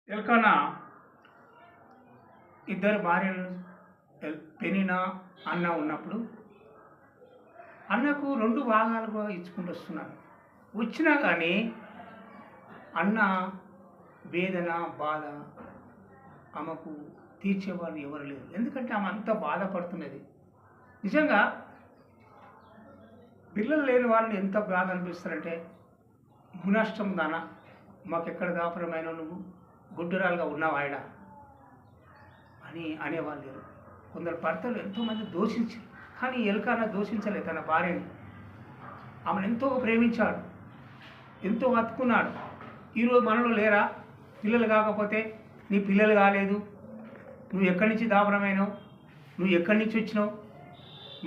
ఎల్కానా ఇద్దరు భార్యలు పెనినా అన్న ఉన్నప్పుడు అన్నకు 2 భాగాలుగా ఇచ్చుకుంటూ వస్తున్నారు. వచ్చినా కానీ అన్న వేదన బాధ ఆమెకు తీర్చేవాళ్ళు ఎవరు లేరు. ఎందుకంటే ఆమె అంత బాధపడుతున్నది. నిజంగా పిల్లలు లేని వాళ్ళు ఎంత బాధ అనిపిస్తారంటే, మునష్టం దాన మాకెక్కడ దాపురమైన నువ్వు గుడ్డురాలుగా ఉన్నావు ఆయన అని అనేవాళ్ళు లేరు. కొందరు భర్తలు ఎంతోమంది దూషించారు, కానీ ఎల్కానా దూషించలేదు. తన భార్యని ఆమెను ఎంతో ప్రేమించాడు, ఎంతో హత్తుకున్నాడు. ఈరోజు మనలో లేరా? పిల్లలు కాకపోతే నీ పిల్లలు కాలేదు, నువ్వు ఎక్కడి నుంచి దాపరమైనావు, నువ్వు ఎక్కడి నుంచి వచ్చినావు,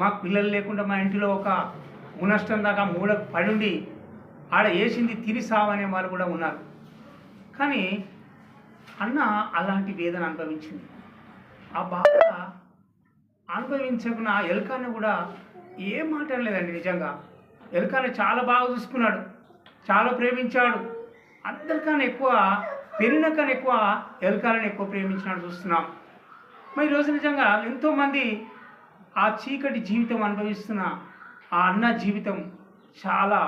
మాకు పిల్లలు లేకుండా మా ఇంటిలో ఒక మునష్టం దాకా మూల పడుండి ఆడ వేసింది తిని సావనే వాళ్ళు కూడా ఉన్నారు. కానీ అన్న అలాంటి వేదన అనుభవించింది. ఆ బాధ అనుభవించకున్న ఎల్కానా కూడా ఏం మాట్లాడలేదండి. నిజంగా ఎల్కానా చాలా బాగా చూసుకున్నాడు, చాలా ప్రేమించాడు. అందరికన్నా ఎక్కువ పెనినాకన్నా ఎక్కువ ఎల్కానాని ఎక్కువ ప్రేమించినాడు చూస్తున్నాం. మరి ఈరోజు నిజంగా ఎంతోమంది ఆ చీకటి జీవితం అనుభవిస్తున్న ఆ అన్న జీవితం చాలా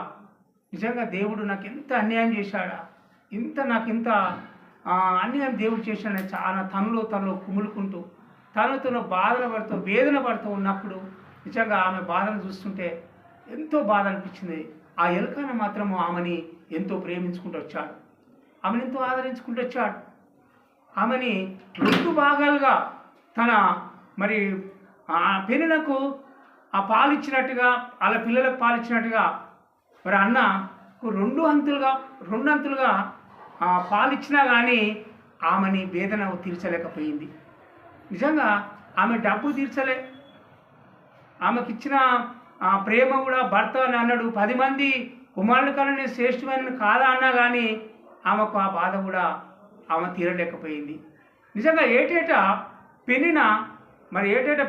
నిజంగా దేవుడు నాకు ఎంత అన్యాయం చేశాడా, నాకు ఇంత అన్యాయం దేవుడు చేశాడని చాలా తనలో కుములుకుంటూ తనతో వేదన పడుతూ ఉన్నప్పుడు నిజంగా ఆమె బాధను చూస్తుంటే ఎంతో బాధ అనిపించింది. ఆ ఎల్కానా మాత్రము ఆమెని ఎంతో ప్రేమించుకుంటూ వచ్చాడు, ఆమెను ఎంతో ఆదరించుకుంటూ వచ్చాడు. ఆమెని 2 భాగాలుగా తన మరి పెనినకు ఆ పాలిచ్చినట్టుగా వాళ్ళ పిల్లలకు పాలిచ్చినట్టుగా మరి అన్నకు 2 అంతులుగా పాలిచ్చినా కానీ ఆమెని వేదన తీర్చలేకపోయింది. నిజంగా ఆమె డబ్బు తీర్చలే, ఆమెకిచ్చిన ప్రేమ కూడా భర్త అని అన్నాడు, 10 మంది కుమారుల కన్నా శ్రేష్టమైన కాదా అన్నా కానీ ఆమెకు ఆ బాధ కూడా ఆమె తీరలేకపోయింది. నిజంగా ఏటేటా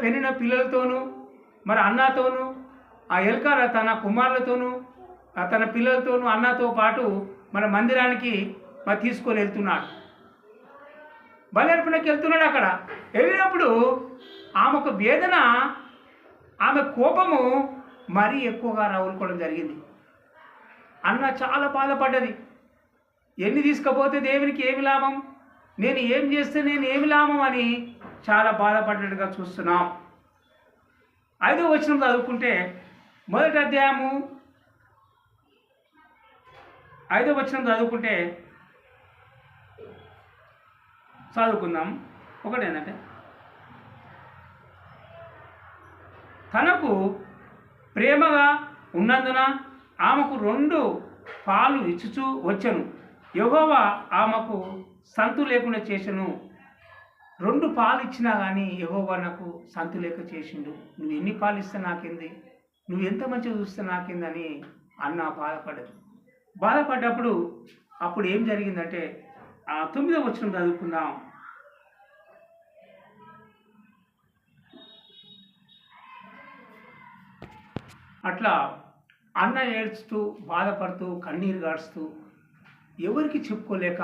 పెనిన పిల్లలతోనూ మరి అన్నతోనూ ఆ ఎల్కానా తన కుమారులతోనూ తన పిల్లలతోనూ అన్నతో పాటు మన మందిరానికి మరి తీసుకొని వెళ్తున్నాడు, బలి అర్పణకి వెళ్తున్నాడు. అక్కడ వెళ్ళినప్పుడు ఆమెకు వేదన, ఆమె కోపము మరీ ఎక్కువగా రగులుకోవడం జరిగింది. అన్న చాలా బాధపడ్డది. ఎన్ని తీసుకపోతే దేవునికి ఏమి లాభం, నేను ఏం చేస్తే నేను ఏమి లాభం అని చాలా బాధపడ్డట్టుగా చూస్తున్నాం. 5వ వచనం చదువుకుంటే, మొదటి అధ్యాయము 5వ వచనం చదువుకుందాం. ఒకటి ఏంటంటే, తనకు ప్రేమగా ఉన్నందున ఆమెకు 2 పాలు ఇచ్చుచూ వచ్చెను. యెహోవా ఆమెకు సంతు లేకుండా చేసెను. 2 పాలు ఇచ్చినా కానీ యెహోవా నాకు సంతు లేక చేసిండు. నువ్వు ఎన్ని పాలు ఇస్తే నాకేంది, నువ్వు ఎంత మంచిగా చూస్తే నాకేందని అన్న బాధపడ్డప్పుడు అప్పుడు ఏం జరిగిందంటే, 9వ వచనం చదువుకుందాం. అట్లా అన్న ఏడ్చుతూ బాధపడుతూ కన్నీరు గాడుస్తూ ఎవరికి చెప్పుకోలేక,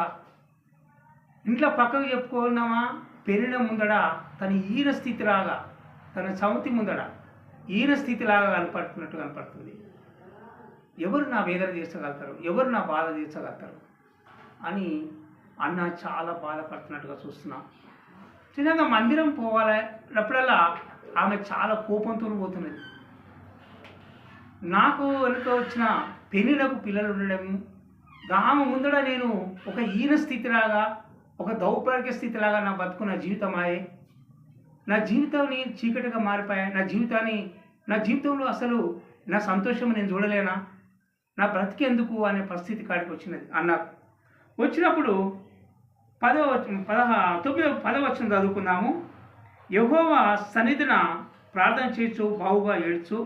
ఇంట్లో పక్కకు చెప్పుకున్నామా పెరిన ముందడ తన ఈన స్థితిలాగా, తన చవితి ముందడ ఈన స్థితిలాగా కనపడుతుంది. ఎవరు నా వేదన తీర్చగలుగుతారు, ఎవరు నా బాధ తీర్చగలుగుతారు అని అన్న చాలా బాధపడుతున్నట్టుగా చూస్తున్నాం. నిజంగా మందిరం పోవాలప్పుడల్లా ఆమె చాలా కోపంతో పోతున్నది. నాకు వెనుక వచ్చిన పెనిలకు పిల్లలు ఉండడం, ఆమె ముందడ నేను ఒక ఈన స్థితిలాగా, ఒక దౌర్భాగ్య స్థితిలాగా నా బతుకున్న జీవితమాయే, నా జీవితాన్ని చీకటిగా మారిపోయాయి. నా జీవితంలో అసలు నా సంతోషం నేను చూడలేనా, నా బ్రతికెందుకు అనే పరిస్థితి కాడికి వచ్చినది అన్నారు. వచ్చినప్పుడు 10వ వచనం చదువుకుందాము. యెహోవా సన్నిధిన ప్రార్థన చేయొచ్చు, బావుగా ఏడ్చు.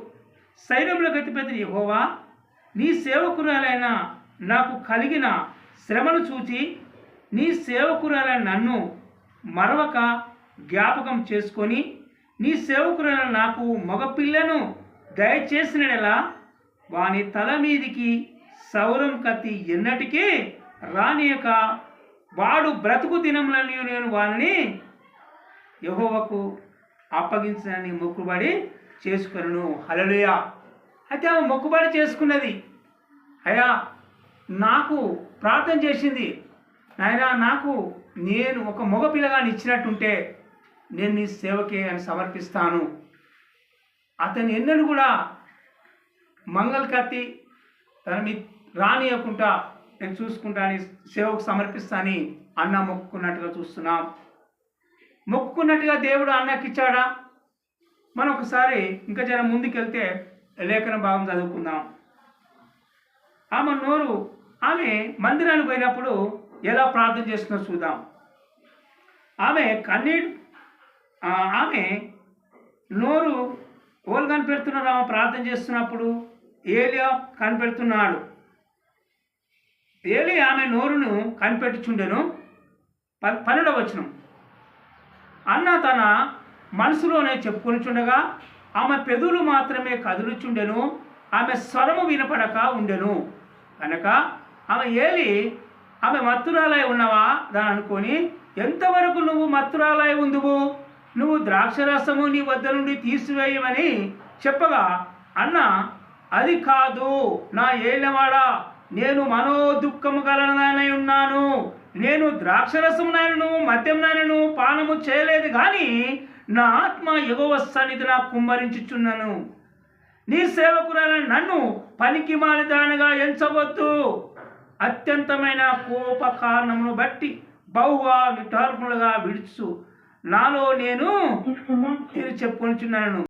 సైన్యములకు అధిపతి యెహోవా, నీ సేవకురాలైన నాకు కలిగిన శ్రమను చూచి నీ సేవకురాలైన నన్ను మరవక జ్ఞాపకం చేసుకొని నీ సేవకురాలైన నాకు మగపిల్లను దయచేసినలా వాని తల మీదికి సౌరం కత్తి ఎన్నటికీ రానియక వాడు బ్రతుకు దినములని నేను వారిని యెహోవాకు అప్పగించని మొక్కుబడి చేసుకొనును. హల్లెలూయా. అయితే ఆమె మొక్కుబడి చేసుకున్నది. అయ్యా నాకు ప్రార్థన చేసింది, నాయనా నాకు నేను ఒక మగ పిల్లగాని ఇచ్చినట్టుంటే నేను నీ సేవకే అని సమర్పిస్తాను. అతను ఎన్నడూ కూడా మంగళ కత్తి తనని రానియకుండా నేను చూసుకుంటా అని సేవకు సమర్పిస్తానని అన్న మొక్కుకున్నట్టుగా చూస్తున్నాం. మొక్కుకున్నట్టుగా దేవుడు అన్నకి ఇచ్చాడా? మనం ఒకసారి ఇంకా జర ముందుకెళ్తే లేఖన భాగం చదువుకుందాం. ఆమె మందిరానికి పోయినప్పుడు ఎలా ప్రార్థన చేస్తుందో చూద్దాం. ఆమె నోరు ఓలు కనిపెడుతున్నారు. ఆమె ప్రార్థన చేస్తున్నప్పుడు ఏలియా కనిపెడుతున్నాడు. ఏలియా ఆమె నోరును కనిపెట్టుచుండెను. 12వ వచనం. అన్న తన మనసులోనే చెప్పుకొనిచుండగా ఆమె పెదవులు మాత్రమే కదులుచుండెను, ఆమె స్వరము వినపడక ఉండెను. కనుక ఆమె మత్తురాలై ఉన్నవా దాని అనుకొని, ఎంతవరకు నువ్వు మత్తురాలై ఉందువు, నువ్వు ద్రాక్షరసము నీ వద్ద నుండి తీసివేయమని చెప్పగా, అన్న అది కాదు నా ఏలినవాడా, నేను మనోదుఃఖము గలనై ఉన్నాను, నేను ద్రాక్షరసమునైనను మద్యమునైనను పానము చేయలేదు, కానీ నా ఆత్మ యెహోవా సన్నిధిన కుమ్మరించుచున్నాను. నీ సేవకురాలను నన్ను పనికి మాలిదానిగా ఎంచవద్దు. అత్యంతమైన కోప కారణమును బట్టి బహుగా నిటార్పులుగా విడుచు నాలో నేను చెప్పుకొనిచున్నాను.